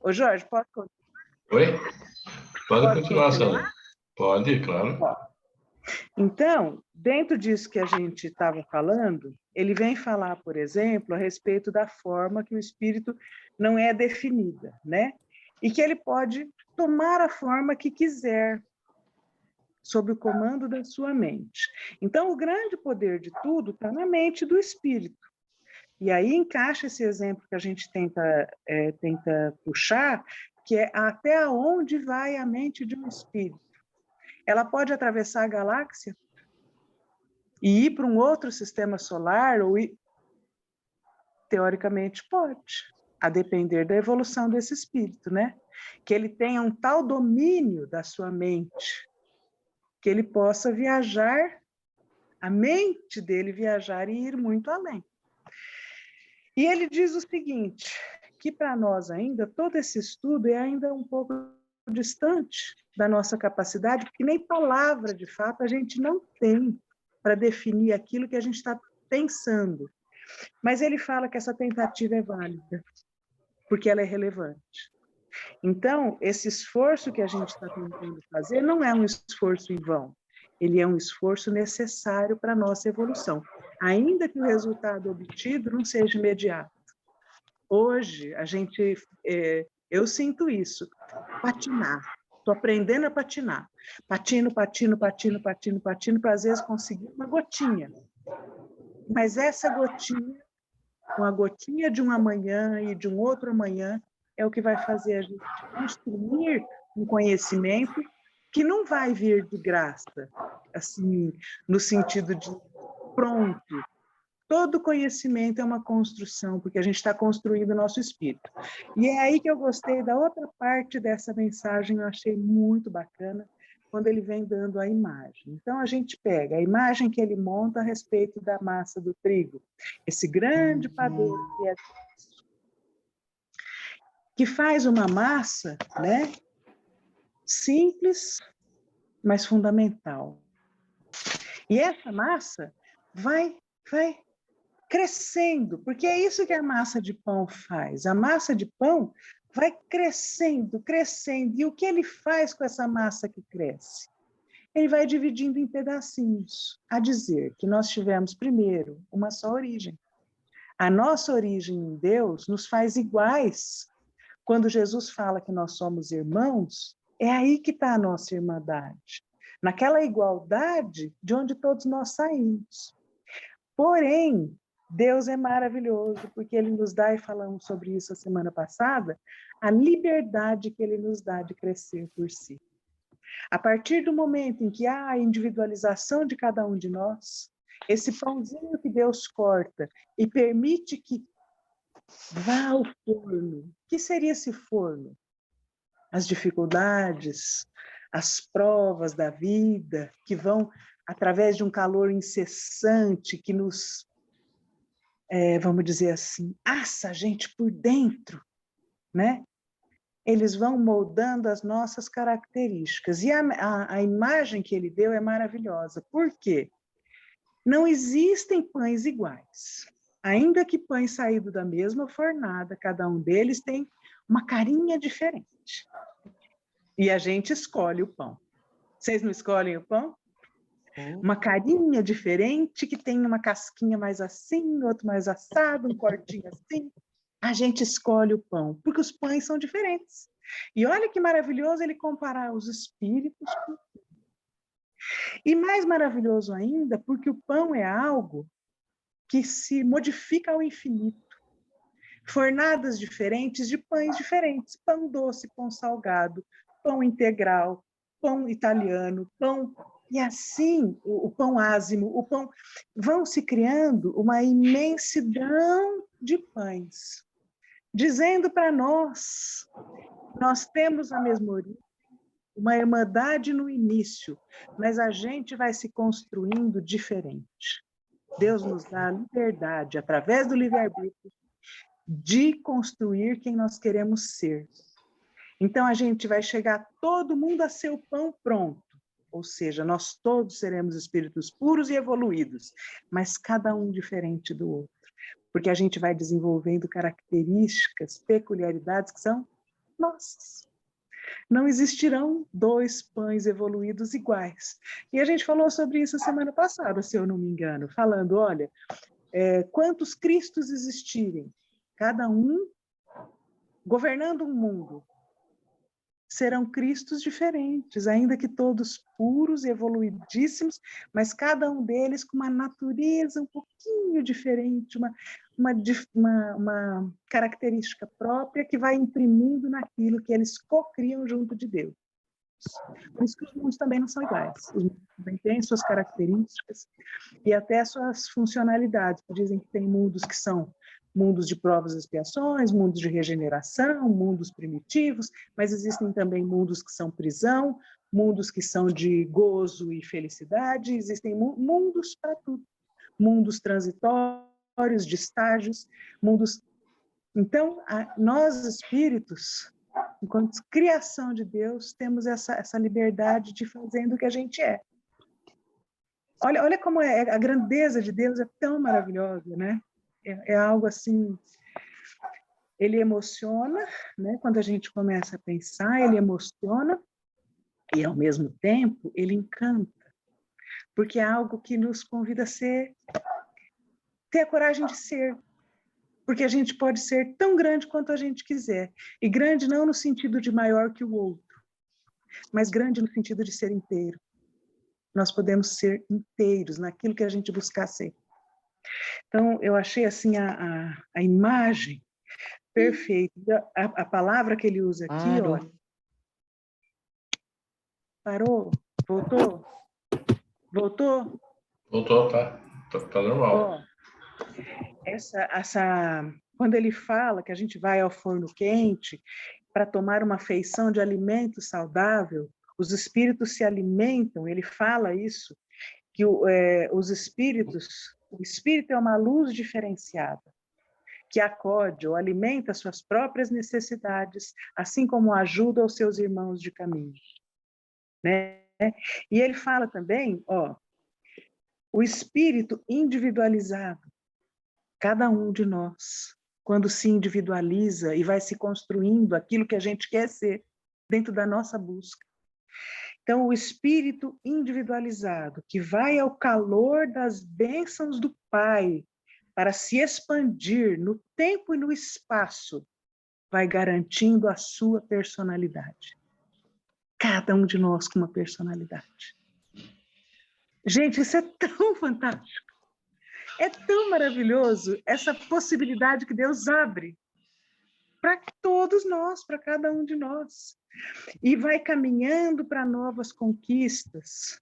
Ô, Jorge, pode Oi? Pode continuar, continuar? Sandra. Pode, claro. Então, dentro disso que a gente estava falando, ele vem falar, por exemplo, a respeito da forma que o espírito não é definida, né? E que ele pode tomar a forma que quiser, sob o comando da sua mente. Então, o grande poder de tudo está na mente do espírito. E aí encaixa esse exemplo que a gente tenta puxar, que é até onde vai a mente de um espírito. Ela pode atravessar a galáxia e ir para um outro sistema solar, ou ir... teoricamente pode, a depender da evolução desse espírito, né? Que ele tenha um tal domínio da sua mente, que ele possa viajar, a mente dele viajar e ir muito além. E ele diz o seguinte, que para nós ainda, todo esse estudo é ainda um pouco distante da nossa capacidade, porque nem palavra, de fato, a gente não tem para definir aquilo que a gente está pensando. Mas ele fala que essa tentativa é válida, porque ela é relevante. Então, esse esforço que a gente está tentando fazer não é um esforço em vão, ele é um esforço necessário para a nossa evolução, ainda que o resultado obtido não seja imediato. Hoje, eu sinto isso, patinar. Estou aprendendo a patinar. Patino, para às vezes conseguir uma gotinha. Mas essa gotinha, uma gotinha de um amanhã e de um outro amanhã, é o que vai fazer a gente construir um conhecimento que não vai vir de graça, assim, no sentido de pronto. Todo conhecimento é uma construção, porque a gente está construindo o nosso espírito. E é aí que eu gostei da outra parte dessa mensagem, eu achei muito bacana, quando ele vem dando a imagem. Então, a gente pega a imagem que ele monta a respeito da massa do trigo, esse grande padeiro que faz uma massa, né, simples, mas fundamental. E essa massa vai crescendo, porque é isso que a massa de pão faz. A massa de pão vai crescendo, crescendo. E o que ele faz com essa massa que cresce? Ele vai dividindo em pedacinhos, a dizer que nós tivemos primeiro uma só origem. A nossa origem em Deus nos faz iguais. Quando Jesus fala que nós somos irmãos, é aí que está a nossa irmandade. Naquela igualdade de onde todos nós saímos. Porém, Deus é maravilhoso, porque Ele nos dá, e falamos sobre isso a semana passada, a liberdade que Ele nos dá de crescer por si. A partir do momento em que há a individualização de cada um de nós, esse pãozinho que Deus corta e permite que vá ao forno. O que seria esse forno? As dificuldades, as provas da vida, que vão através de um calor incessante que nos, vamos dizer assim, assa a gente por dentro, né? Eles vão moldando as nossas características. E a imagem que ele deu é maravilhosa. Por quê? Não existem pães iguais. Ainda que pães saídos da mesma fornada, cada um deles tem uma carinha diferente. E a gente escolhe o pão. Vocês não escolhem o pão? Uma carinha diferente, que tem uma casquinha mais assim, outro mais assado, um cortinho assim. A gente escolhe o pão, porque os pães são diferentes. E olha que maravilhoso ele comparar os espíritos com o pão. E mais maravilhoso ainda, porque o pão é algo que se modifica ao infinito. Fornadas diferentes de pães diferentes. Pão doce, pão salgado, pão integral, pão italiano, pão... E assim, o pão ázimo, o pão... Vão se criando uma imensidão de pães, dizendo para nós temos a mesma origem, uma irmandade no início, mas a gente vai se construindo diferente. Deus nos dá a liberdade, através do livre-arbítrio, de construir quem nós queremos ser. Então, a gente vai chegar todo mundo a seu pão pronto, ou seja, nós todos seremos espíritos puros e evoluídos, mas cada um diferente do outro, porque a gente vai desenvolvendo características, peculiaridades que são nossas. Não existirão 2 pães evoluídos iguais. E a gente falou sobre isso semana passada, se eu não me engano, falando, olha, quantos Cristos existirem, cada um governando um mundo, serão Cristos diferentes, ainda que todos puros e evoluidíssimos, mas cada um deles com uma natureza um pouquinho diferente, uma característica própria que vai imprimindo naquilo que eles co-criam junto de Deus. Por isso que os mundos também não são iguais. Os mundos também têm suas características e até suas funcionalidades. Dizem que tem mundos que são mundos de provas e expiações, mundos de regeneração, mundos primitivos, mas existem também mundos que são prisão, mundos que são de gozo e felicidade, existem mundos para tudo. Mundos transitórios, de estágios, mundos... Então, nós espíritos, enquanto criação de Deus, temos essa liberdade de fazer o que a gente é. Olha como a grandeza de Deus é tão maravilhosa, né? É algo assim, ele emociona, né? Quando a gente começa a pensar, ele emociona e, ao mesmo tempo, ele encanta, porque é algo que nos convida a ter a coragem de ser, porque a gente pode ser tão grande quanto a gente quiser, e grande não no sentido de maior que o outro, mas grande no sentido de ser inteiro. Nós podemos ser inteiros naquilo que a gente buscar ser. Então, eu achei assim a imagem perfeita. A palavra que ele usa aqui, olha. Parou? Voltou? Voltou? Voltou, tá normal. Quando ele fala que a gente vai ao forno quente para tomar uma feição de alimento saudável, os espíritos se alimentam, ele fala isso, que os espíritos, o espírito é uma luz diferenciada, que acode ou alimenta suas próprias necessidades, assim como ajuda aos seus irmãos de caminho. Né? E ele fala também, o espírito individualizado, cada um de nós, quando se individualiza e vai se construindo aquilo que a gente quer ser dentro da nossa busca. Então, o espírito individualizado, que vai ao calor das bênçãos do Pai, para se expandir no tempo e no espaço, vai garantindo a sua personalidade. Cada um de nós com uma personalidade. Gente, isso é tão fantástico. É tão maravilhoso essa possibilidade que Deus abre para todos nós, para cada um de nós. E vai caminhando para novas conquistas,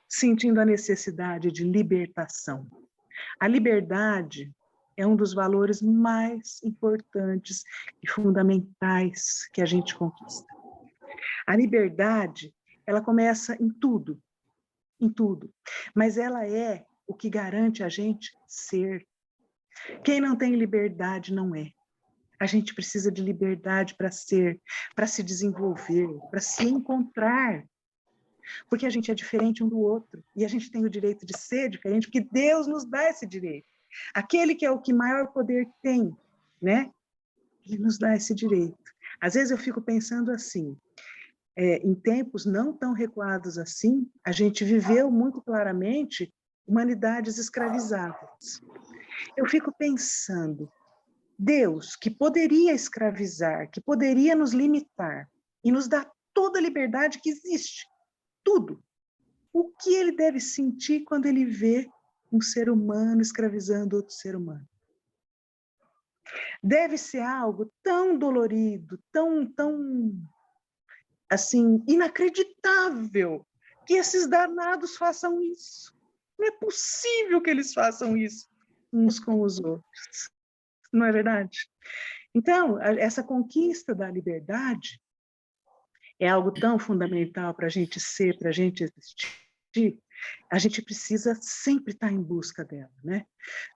sentindo a necessidade de libertação. A liberdade é um dos valores mais importantes e fundamentais que a gente conquista. A liberdade, ela começa em tudo, mas ela é o que garante a gente ser. Quem não tem liberdade não é. A gente precisa de liberdade para ser, para se desenvolver, para se encontrar. Porque a gente é diferente um do outro. E a gente tem o direito de ser diferente, porque Deus nos dá esse direito. Aquele que é o que maior poder tem, né? Ele nos dá esse direito. Às vezes eu fico pensando assim, em tempos não tão recuados assim, a gente viveu muito claramente humanidades escravizadas. Eu fico pensando, Deus, que poderia escravizar, que poderia nos limitar e nos dar toda a liberdade que existe, tudo. O que ele deve sentir quando ele vê um ser humano escravizando outro ser humano? Deve ser algo tão dolorido, tão assim, inacreditável, que esses danados façam isso. Não é possível que eles façam isso uns com os outros. Não é verdade? Então, essa conquista da liberdade é algo tão fundamental para a gente ser, para a gente existir. A gente precisa sempre estar em busca dela, né?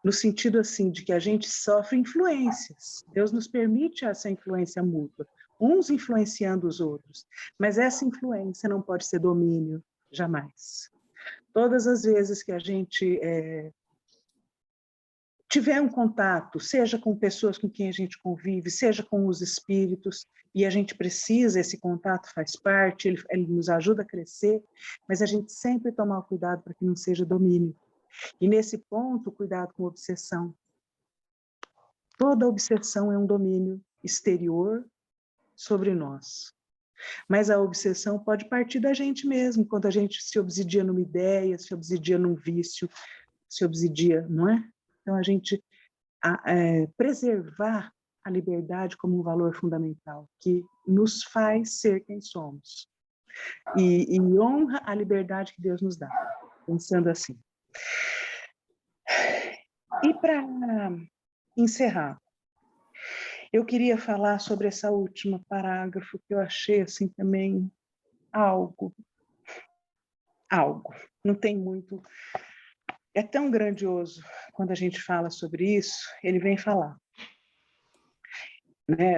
No sentido assim de que a gente sofre influências. Deus nos permite essa influência mútua, uns influenciando os outros, mas essa influência não pode ser domínio, jamais. Todas as vezes que a gente tiver um contato, seja com pessoas com quem a gente convive, seja com os espíritos, e a gente precisa, esse contato faz parte, ele nos ajuda a crescer, mas a gente sempre tomar o cuidado para que não seja domínio. E nesse ponto, cuidado com obsessão. Toda obsessão é um domínio exterior sobre nós. Mas a obsessão pode partir da gente mesmo, quando a gente se obsidia numa ideia, se obsidia num vício, se obsidia, não é? Então, a gente preservar a liberdade como um valor fundamental, que nos faz ser quem somos. E honra a liberdade que Deus nos dá, pensando assim. E para encerrar, eu queria falar sobre essa última parágrafo que eu achei assim também algo. Não tem muito. É tão grandioso quando a gente fala sobre isso. Ele vem falar, né?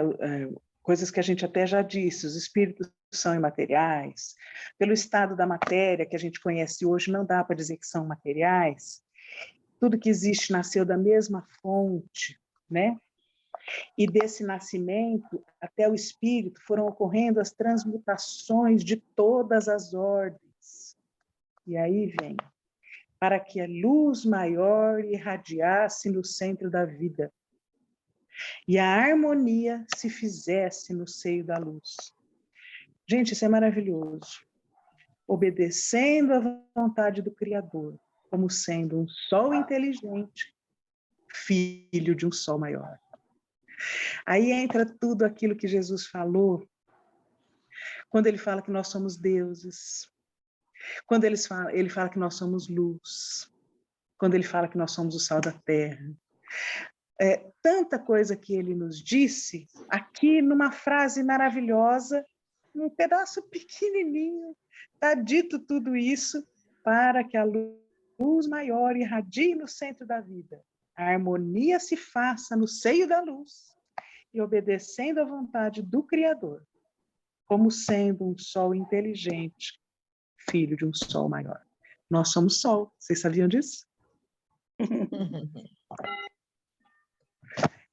Coisas que a gente até já disse. Os espíritos são imateriais. Pelo estado da matéria que a gente conhece hoje, não dá para dizer que são materiais. Tudo que existe nasceu da mesma fonte, né? E desse nascimento até o espírito foram ocorrendo as transmutações de todas as ordens. E aí vem, para que a luz maior irradiasse no centro da vida e a harmonia se fizesse no seio da luz. Gente, isso é maravilhoso. Obedecendo à vontade do Criador, como sendo um sol inteligente, filho de um sol maior. Aí entra tudo aquilo que Jesus falou, quando ele fala que nós somos deuses, quando ele fala que nós somos luz, quando ele fala que nós somos o sal da terra. Tanta coisa que ele nos disse, aqui numa frase maravilhosa, num pedaço pequenininho, está dito tudo isso para que a luz maior irradie no centro da vida. A harmonia se faça no seio da luz e obedecendo à vontade do Criador, como sendo um sol inteligente, filho de um sol maior. Nós somos sol, vocês sabiam disso?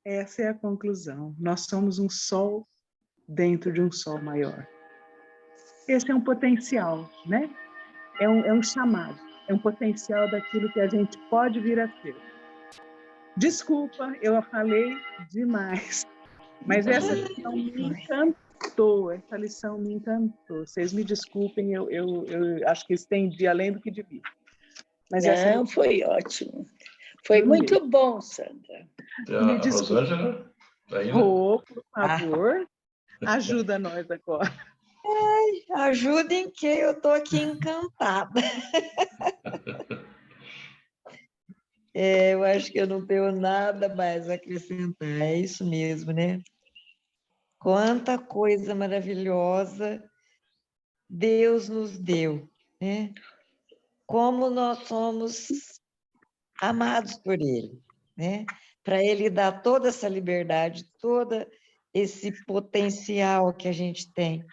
Essa é a conclusão. Nós somos um sol dentro de um sol maior. Esse é um potencial, né? É um chamado, é um potencial daquilo que a gente pode vir a ser. Desculpa, eu falei demais, mas essa lição me encantou, Vocês me desculpem, eu acho que estendi além do que devia. Mas não, foi ótimo. Foi muito bom, Sandra. A Rosângela? Aí, né? Oh, por favor, ajuda nós agora. Ajudem que eu estou aqui encantada. Eu acho que eu não tenho nada mais a acrescentar. É isso mesmo, né? Quanta coisa maravilhosa Deus nos deu, né? Como nós somos amados por Ele, né? Para Ele dar toda essa liberdade, todo esse potencial que a gente tem.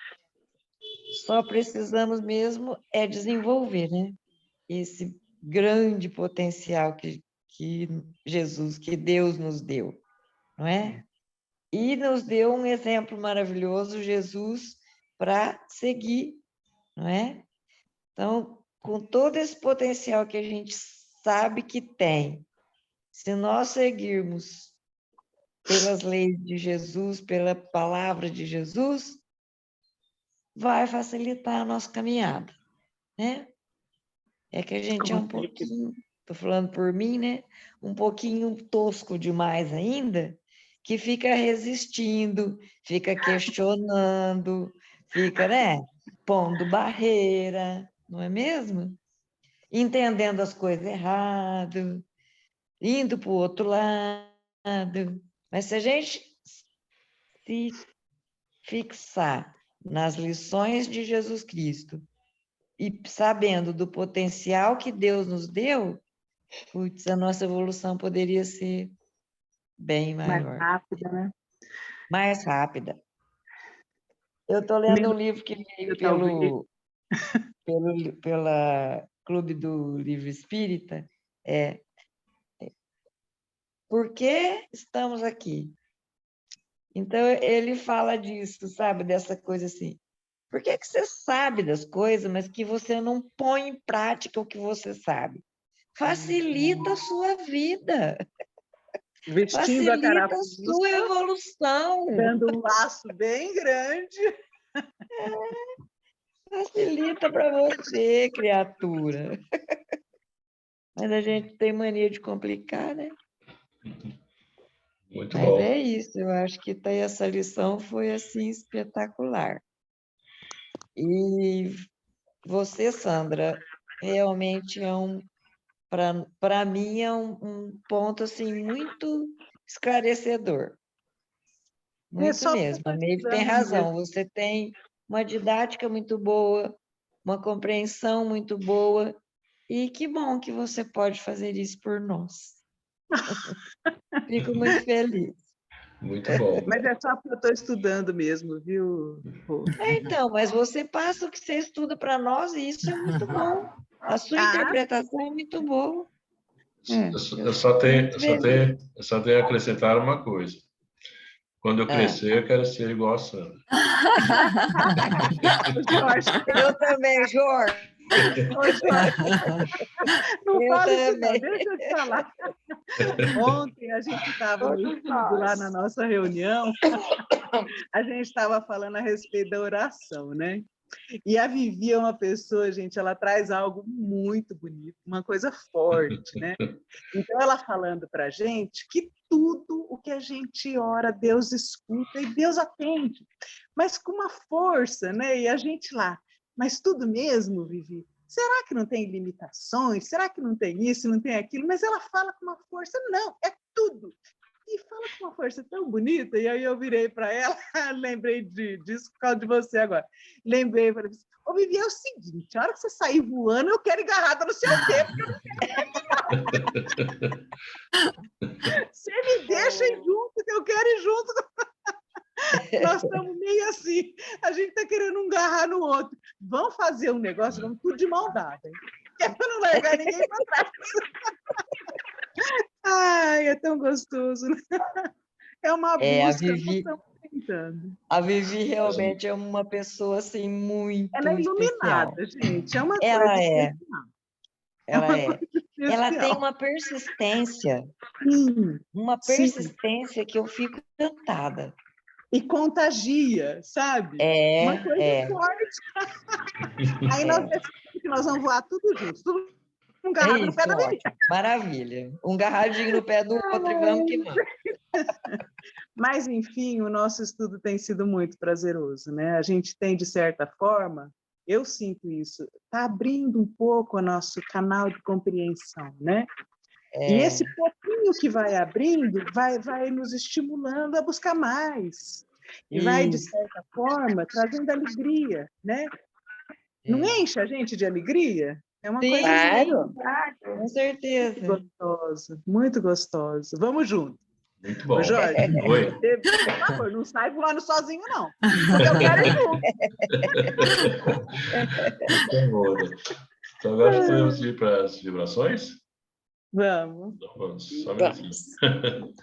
Só precisamos mesmo desenvolver, né? Esse grande potencial que Jesus, que Deus nos deu, não é? E nos deu um exemplo maravilhoso, Jesus, para seguir, não é? Então, com todo esse potencial que a gente sabe que tem, se nós seguirmos pelas leis de Jesus, pela palavra de Jesus, vai facilitar a nossa caminhada, né? É que a gente é um pouquinho, estou falando por mim, né? Um pouquinho tosco demais ainda, que fica resistindo, fica questionando, fica, né? Pondo barreira, não é mesmo? Entendendo as coisas errado, indo para o outro lado. Mas se a gente se fixar nas lições de Jesus Cristo e sabendo do potencial que Deus nos deu, putz, a nossa evolução poderia ser bem maior. Mais rápida, né? Mais rápida. Eu estou lendo um livro que veio pela Clube do Livro Espírita, por que estamos aqui? Então, ele fala disso, sabe? Dessa coisa assim. Por que que você sabe das coisas, mas que você não põe em prática o que você sabe? Facilita a sua vida, Vestindo a facilita a sua carapuça, evolução, dando um laço bem grande. facilita para você, criatura. Mas a gente tem mania de complicar, né? Muito Mas bom. é isso, eu acho que essa lição foi assim espetacular. E você, Sandra, realmente para mim é um ponto assim muito esclarecedor. É Muito só porque eu mesmo. estou A Maeve tem estudando razão. mesmo. Você tem uma didática muito boa, uma compreensão muito boa, e que bom que você pode fazer isso por nós. Fico muito feliz. Muito bom. Mas é só porque eu estou estudando mesmo, viu, Rô? Então, mas você passa o que você estuda para nós, e isso é muito bom. A sua Ah, interpretação é muito boa. Eu só fico tenho, muito feliz. eu só tenho a acrescentar uma coisa. Quando eu Ah, crescer, eu quero ser igual a Sandra. Jorge, eu também, Jorge. ô, Jorge, não Eu fala isso não, também. deixa eu te falar. Ontem a gente estava no Todos estudo lá nós. na nossa reunião, a gente estava falando a respeito da oração, né? E a Vivi é uma pessoa, gente, ela traz algo muito bonito, uma coisa forte, né? Então, ela falando para a gente que tudo o que a gente ora, Deus escuta e Deus atende, mas com uma força, né? E a gente lá, mas tudo mesmo, Vivi? Será que não tem limitações? Será que não tem isso, não tem aquilo? Mas ela fala com uma força, não, é tudo. E fala com uma força tão bonita, e aí eu virei para ela, lembrei disso por causa de você agora. Lembrei, falei assim, ô Vivi, é o seguinte, a hora que você sair voando, eu quero ir agarrada no seu pé, você me deixa ir junto, que eu quero ir junto. Nós estamos meio assim, a gente está querendo um agarrar no outro. Vamos fazer um negócio, vamos tudo de mão dada, hein? Que é para não largar ninguém para trás. Ai, é tão gostoso, né? É uma A busca, nós Vivi, estamos tentando. a Vivi realmente é uma pessoa assim Ela muito é especial. iluminada, gente, é uma coisa Ela é, especial. É ela uma é. coisa Ela tem especial. Sim, uma sim. persistência que eu fico encantada. E contagia, sabe? Uma coisa forte. Aí nós decidimos que nós vamos voar tudo juntos, tudo É agarrado no isso, pé da Vivi. ótimo, maravilha. Um garradinho no pé do outro e vamos que vamos. Mas, enfim, o nosso estudo tem sido muito prazeroso, né? A gente tem, de certa forma, eu sinto isso, está abrindo um pouco o nosso canal de compreensão, né? E esse pouquinho que vai abrindo vai nos estimulando a buscar mais. E vai, de Isso, certa forma, trazendo alegria, né? Não enche a gente de alegria? É uma coisa assim, Claro. com muito certeza. gostosa, muito gostosa. Vamos junto. Muito Ô, bom. Jorge, Oi. você, por favor, não sai voando sozinho, não. Porque eu quero ir junto. Então, bom, né? Então, agora podemos ir para as vibrações? Vamos. Então, vamos, só um minutinho. Vamos.